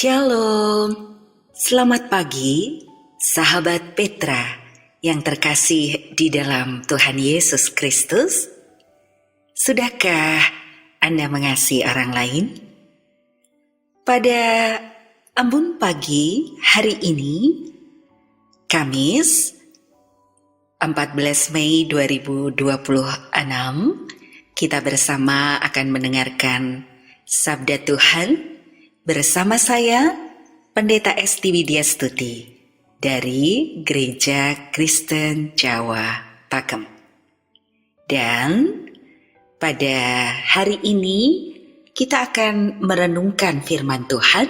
Shalom, selamat pagi sahabat Petra yang terkasih di dalam Tuhan Yesus Kristus. Sudahkah Anda mengasihi orang lain? Pada embun pagi hari ini, Kamis 14 Mei 2026, kita bersama akan mendengarkan Sabda Tuhan bersama saya, Pendeta Esti Widya Stuti dari Gereja Kristen Jawa Pakem. Dan pada hari ini kita akan merenungkan firman Tuhan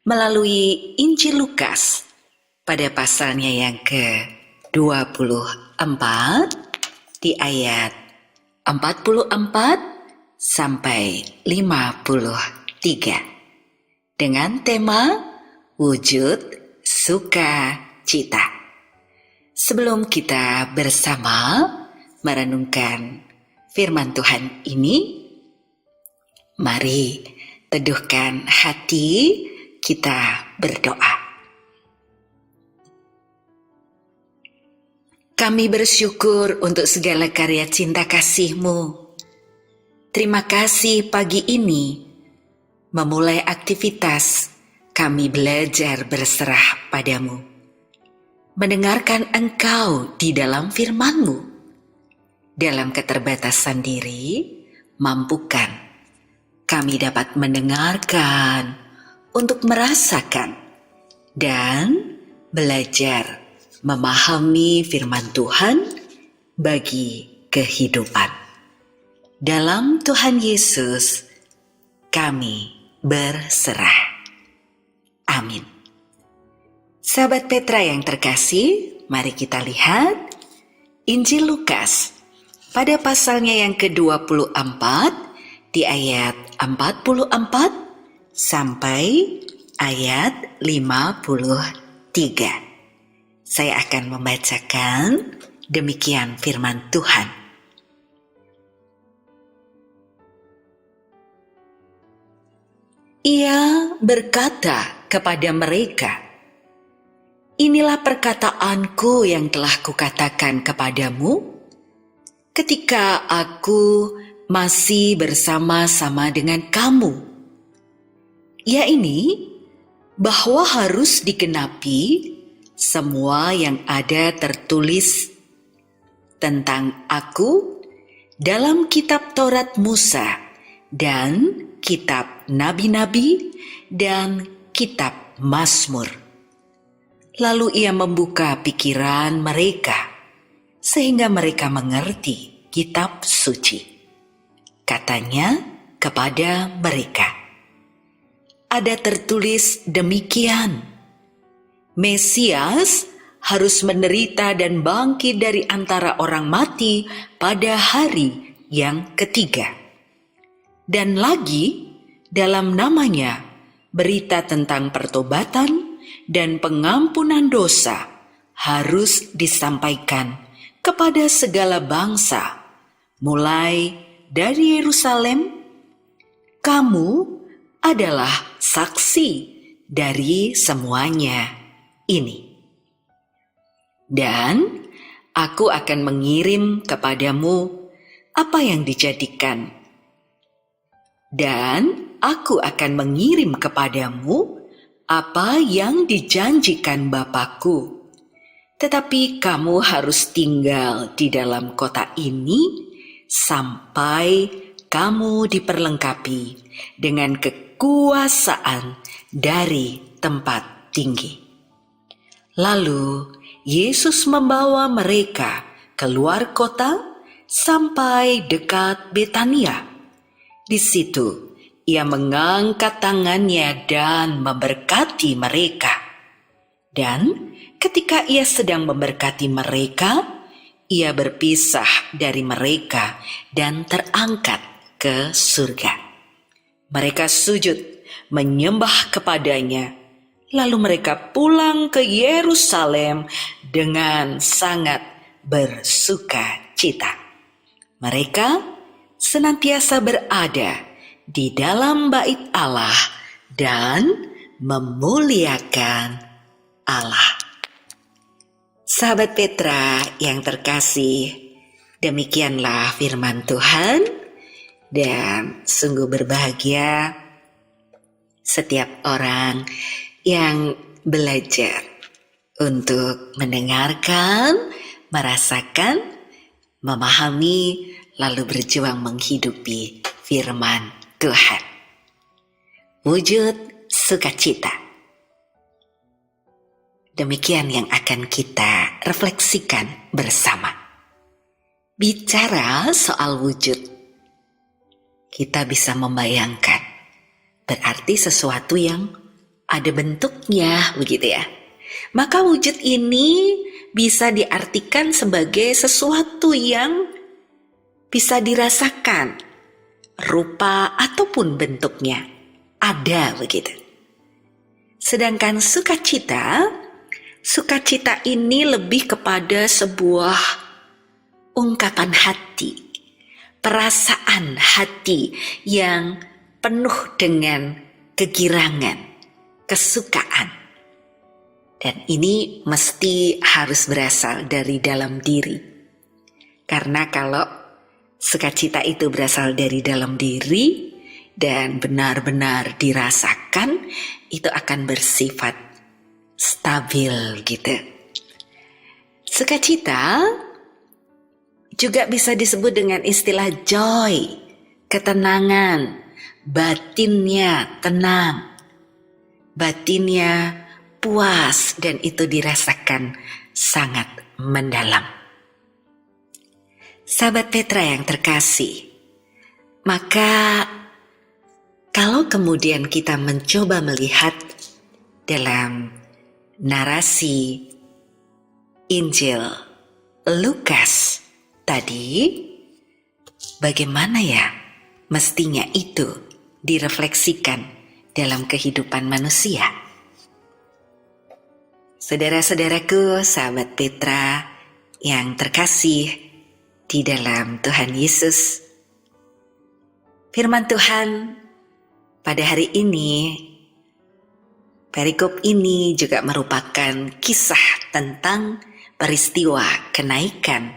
melalui Injil Lukas pada pasalnya yang ke-24 di ayat 44 sampai 53. Dengan tema wujud sukacita. Sebelum kita bersama merenungkan firman Tuhan ini, mari teduhkan hati kita berdoa. Kami bersyukur untuk segala karya cinta kasih-Mu. Terima kasih pagi ini memulai aktivitas, kami belajar berserah padamu, mendengarkan Engkau di dalam firman-Mu. Dalam keterbatasan diri, mampukan kami dapat mendengarkan, untuk merasakan, dan belajar memahami firman Tuhan bagi kehidupan. Dalam Tuhan Yesus, kami berserah. Amin. Sahabat Petra yang terkasih, mari kita lihat Injil Lukas pada pasalnya yang ke-24 di ayat 44 sampai ayat 53. Saya akan membacakan demikian firman Tuhan. Ia berkata kepada mereka, "Inilah perkataanku yang telah kukatakan kepadamu ketika aku masih bersama-sama dengan kamu, yaitu bahwa harus digenapi semua yang ada tertulis tentang aku dalam kitab Taurat Musa dan kitab nabi-nabi dan kitab Mazmur." Lalu ia membuka pikiran mereka sehingga mereka mengerti kitab suci. Katanya kepada mereka, "Ada tertulis demikian, Mesias harus menderita dan bangkit dari antara orang mati pada hari yang ketiga. Dan lagi dalam namanya berita tentang pertobatan dan pengampunan dosa harus disampaikan kepada segala bangsa, mulai dari Yerusalem. Kamu adalah saksi dari semuanya ini. Dan aku akan mengirim kepadamu apa yang dijadikan. Dan aku akan mengirim kepadamu apa yang dijanjikan Bapakku. Tetapi kamu harus tinggal di dalam kota ini sampai kamu diperlengkapi dengan kekuasaan dari tempat tinggi." Lalu Yesus membawa mereka keluar kota sampai dekat Betania. Di situ ia mengangkat tangannya dan memberkati mereka. Dan ketika ia sedang memberkati mereka, ia berpisah dari mereka dan terangkat ke surga. Mereka sujud menyembah kepadanya, lalu mereka pulang ke Yerusalem dengan sangat bersukacita. Mereka senantiasa berada di dalam bait Allah dan memuliakan Allah. Sahabat Petra yang terkasih, demikianlah firman Tuhan, dan sungguh berbahagia setiap orang yang belajar untuk mendengarkan, merasakan, memahami, lalu berjuang menghidupi firman Tuhan. Wujud sukacita. Demikian yang akan kita refleksikan bersama. Bicara soal wujud, kita bisa membayangkan, berarti sesuatu yang ada bentuknya, begitu ya. Maka wujud ini bisa diartikan sebagai sesuatu yang bisa dirasakan, rupa ataupun bentuknya ada, begitu. Sedangkan sukacita ini lebih kepada sebuah ungkapan hati, perasaan hati yang penuh dengan kegirangan, kesukaan. Dan ini mesti harus berasal dari dalam diri. Karena kalau sukacita itu berasal dari dalam diri dan benar-benar dirasakan, itu akan bersifat stabil gitu. Sukacita juga bisa disebut dengan istilah joy, ketenangan, batinnya tenang, batinnya puas, dan itu dirasakan sangat mendalam. Sahabat Petra yang terkasih, maka kalau kemudian kita mencoba melihat dalam narasi Injil Lukas tadi, bagaimana ya mestinya itu direfleksikan dalam kehidupan manusia? Saudara-saudaraku, sahabat Petra yang terkasih di dalam Tuhan Yesus, firman Tuhan pada hari ini, perikop ini juga merupakan kisah tentang peristiwa kenaikan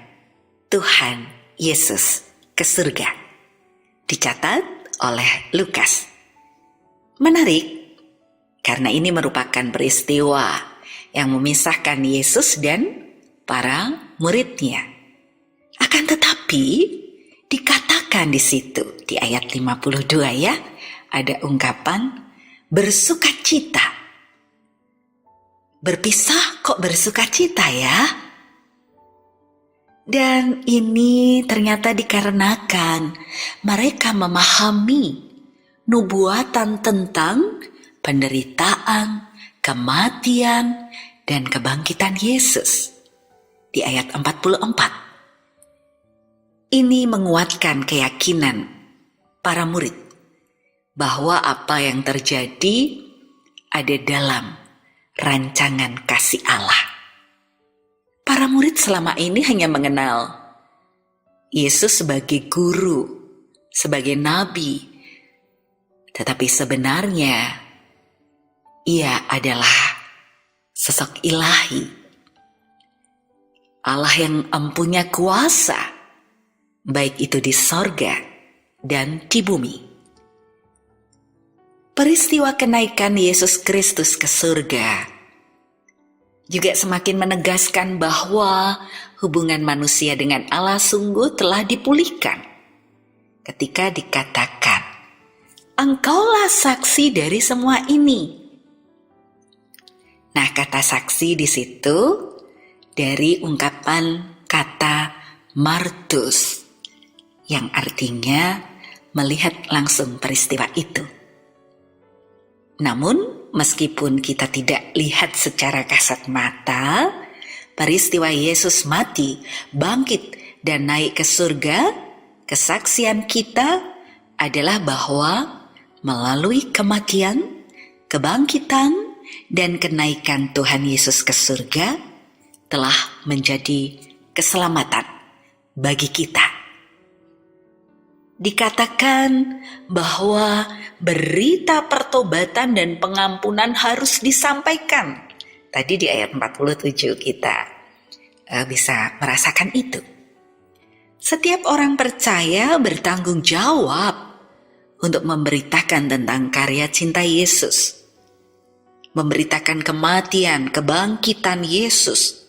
Tuhan Yesus ke surga, dicatat oleh Lukas. Menarik, karena ini merupakan peristiwa yang memisahkan Yesus dan para muridnya. Akan tetapi, dikatakan di situ, di ayat 52 ya, ada ungkapan bersukacita. Berpisah kok bersukacita ya? Dan ini ternyata dikarenakan mereka memahami nubuatan tentang penderitaan, kematian, dan kebangkitan Yesus. Di ayat 44. Ini menguatkan keyakinan para murid bahwa apa yang terjadi ada dalam rancangan kasih Allah. Para murid selama ini hanya mengenal Yesus sebagai guru, sebagai nabi, tetapi sebenarnya Ia adalah sosok ilahi, Allah yang empunya kuasa, baik itu di sorga dan di bumi. Peristiwa kenaikan Yesus Kristus ke surga juga semakin menegaskan bahwa hubungan manusia dengan Allah sungguh telah dipulihkan. Ketika dikatakan, "Engkaulah saksi dari semua ini." Nah, kata saksi di situ dari ungkapan kata martus, yang artinya melihat langsung peristiwa itu. Namun, meskipun kita tidak lihat secara kasat mata, peristiwa Yesus mati, bangkit, dan naik ke surga, kesaksian kita adalah bahwa melalui kematian, kebangkitan, dan kenaikan Tuhan Yesus ke surga telah menjadi keselamatan bagi kita. dikatakan bahwa berita pertobatan dan pengampunan harus disampaikan. Tadi di ayat 47 kita bisa merasakan itu. Setiap orang percaya bertanggung jawab untuk memberitakan tentang karya cinta Yesus, memberitakan kematian, kebangkitan Yesus.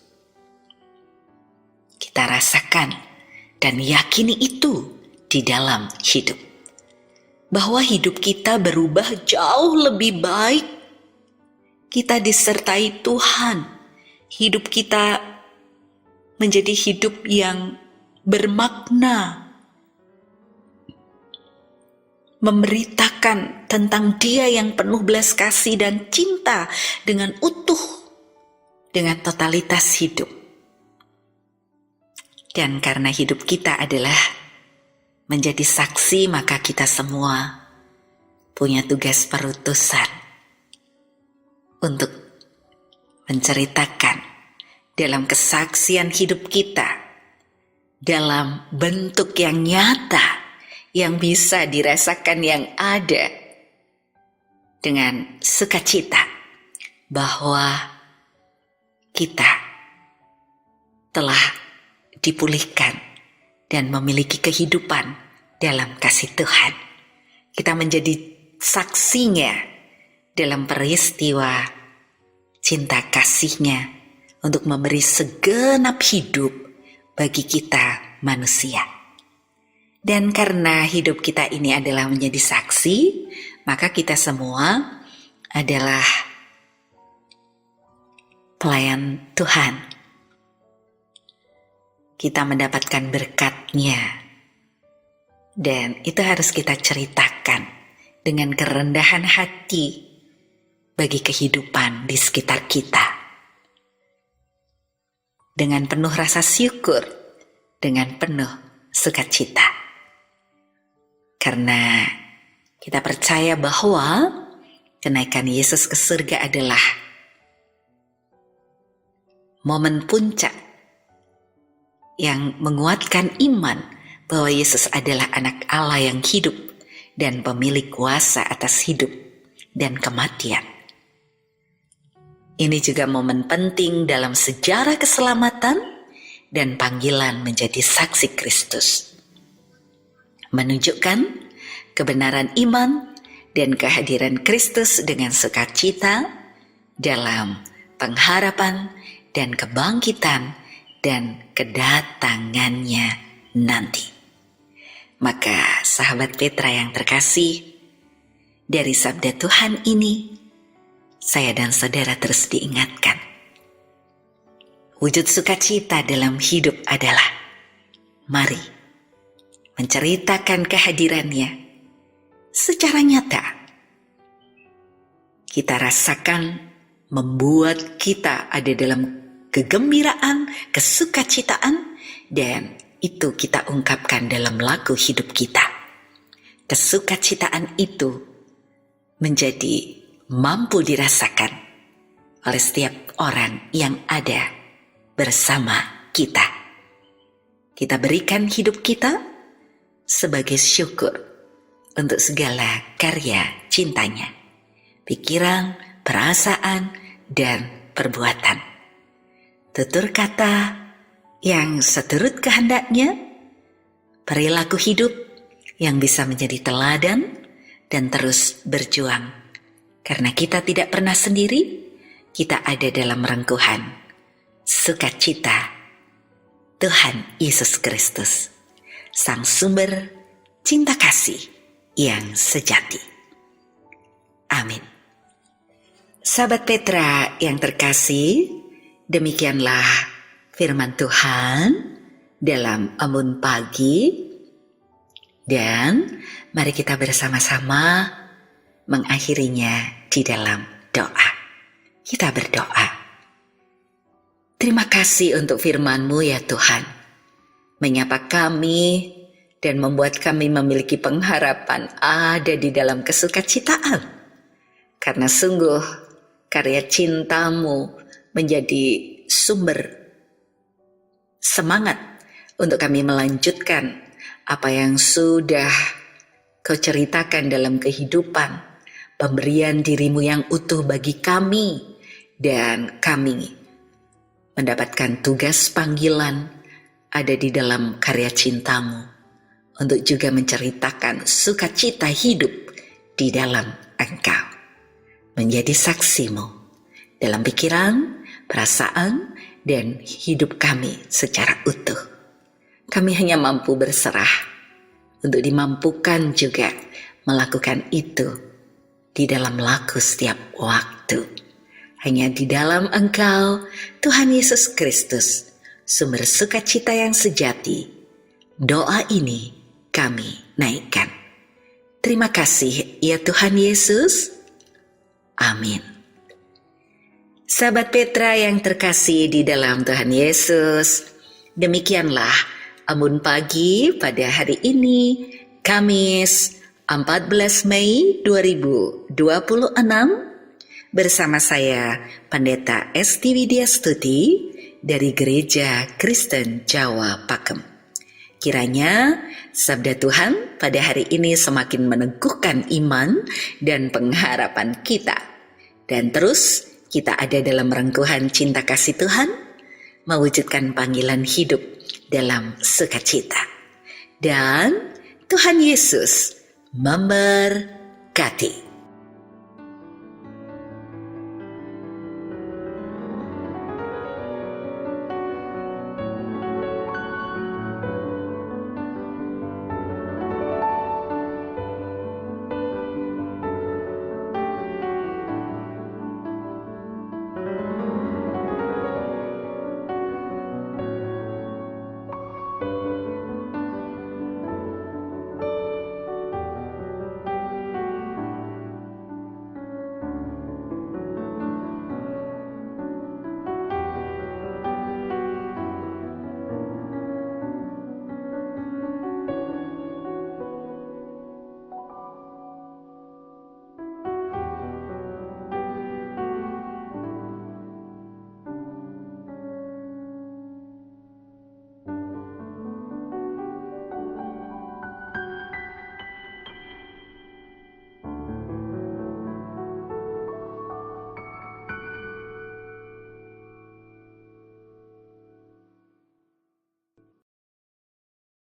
Kita rasakan dan yakini itu di dalam hidup, bahwa hidup kita berubah jauh lebih baik. Kita disertai Tuhan, hidup kita menjadi hidup yang bermakna, memberitakan tentang Dia yang penuh belas kasih dan cinta dengan utuh, dengan totalitas hidup. Dan karena hidup kita adalah menjadi saksi, maka kita semua punya tugas perutusan untuk menceritakan dalam kesaksian hidup kita, dalam bentuk yang nyata, yang bisa dirasakan, yang ada, dengan sukacita bahwa kita telah dipulihkan dan memiliki kehidupan dalam kasih Tuhan. Kita menjadi saksinya dalam peristiwa cinta kasih-Nya untuk memberi segenap hidup bagi kita manusia. Dan karena hidup kita ini adalah menjadi saksi, maka kita semua adalah pelayan Tuhan. Kita mendapatkan berkat-Nya, dan itu harus kita ceritakan dengan kerendahan hati bagi kehidupan di sekitar kita, dengan penuh rasa syukur, dengan penuh sukacita. Karena kita percaya bahwa kenaikan Yesus ke surga adalah momen puncak yang menguatkan iman bahwa Yesus adalah anak Allah yang hidup dan pemilik kuasa atas hidup dan kematian. Ini juga momen penting dalam sejarah keselamatan dan panggilan menjadi saksi Kristus. Menunjukkan kebenaran iman dan kehadiran Kristus dengan sukacita dalam pengharapan dan kebangkitan dan kedatangannya nanti. Maka sahabat Petra yang terkasih, dari sabda Tuhan ini, saya dan saudara terus diingatkan. Wujud sukacita dalam hidup adalah, mari menceritakan kehadirannya secara nyata. Kita rasakan membuat kita ada dalam kegembiraan, kesukacitaan, dan itu kita ungkapkan dalam lagu hidup kita. Kesukacitaan itu menjadi mampu dirasakan oleh setiap orang yang ada bersama kita. Kita berikan hidup kita sebagai syukur untuk segala karya cintanya, pikiran, perasaan, dan perbuatan. Tutur kata yang seturut kehendaknya, perilaku hidup yang bisa menjadi teladan dan terus berjuang. Karena kita tidak pernah sendiri, kita ada dalam rengkuhan sukacita Tuhan Yesus Kristus, Sang Sumber cinta kasih yang sejati. Amin. Sahabat Petra yang terkasih, demikianlah firman Tuhan dalam embun pagi, dan mari kita bersama-sama mengakhirinya di dalam doa. Kita berdoa. Terima kasih untuk firman-Mu ya Tuhan, menyapa kami dan membuat kami memiliki pengharapan ada di dalam kesukacitaan. Karena sungguh karya cinta-Mu menjadi sumber semangat untuk kami melanjutkan apa yang sudah Kau ceritakan dalam kehidupan, pemberian dirimu yang utuh bagi kami, dan kami mendapatkan tugas panggilan ada di dalam karya cintamu untuk juga menceritakan sukacita hidup di dalam Engkau, menjadi saksimu dalam pikiran, perasaan, dan hidup kami secara utuh. Kami hanya mampu berserah untuk dimampukan juga melakukan itu di dalam laku setiap waktu. Hanya di dalam Engkau, Tuhan Yesus Kristus, sumber sukacita yang sejati, doa ini kami naikkan. Terima kasih ya Tuhan Yesus. Amin. Sahabat Petra yang terkasih di dalam Tuhan Yesus, demikianlah Ambon Pagi pada hari ini, Kamis 14 Mei 2026, bersama saya Pendeta Esti Widya Stuti dari Gereja Kristen Jawa Pakem. Kiranya sabda Tuhan pada hari ini semakin meneguhkan iman dan pengharapan kita. Dan terus kita ada dalam rengkuhan cinta kasih Tuhan, mewujudkan panggilan hidup dalam sukacita. Dan Tuhan Yesus memberkati.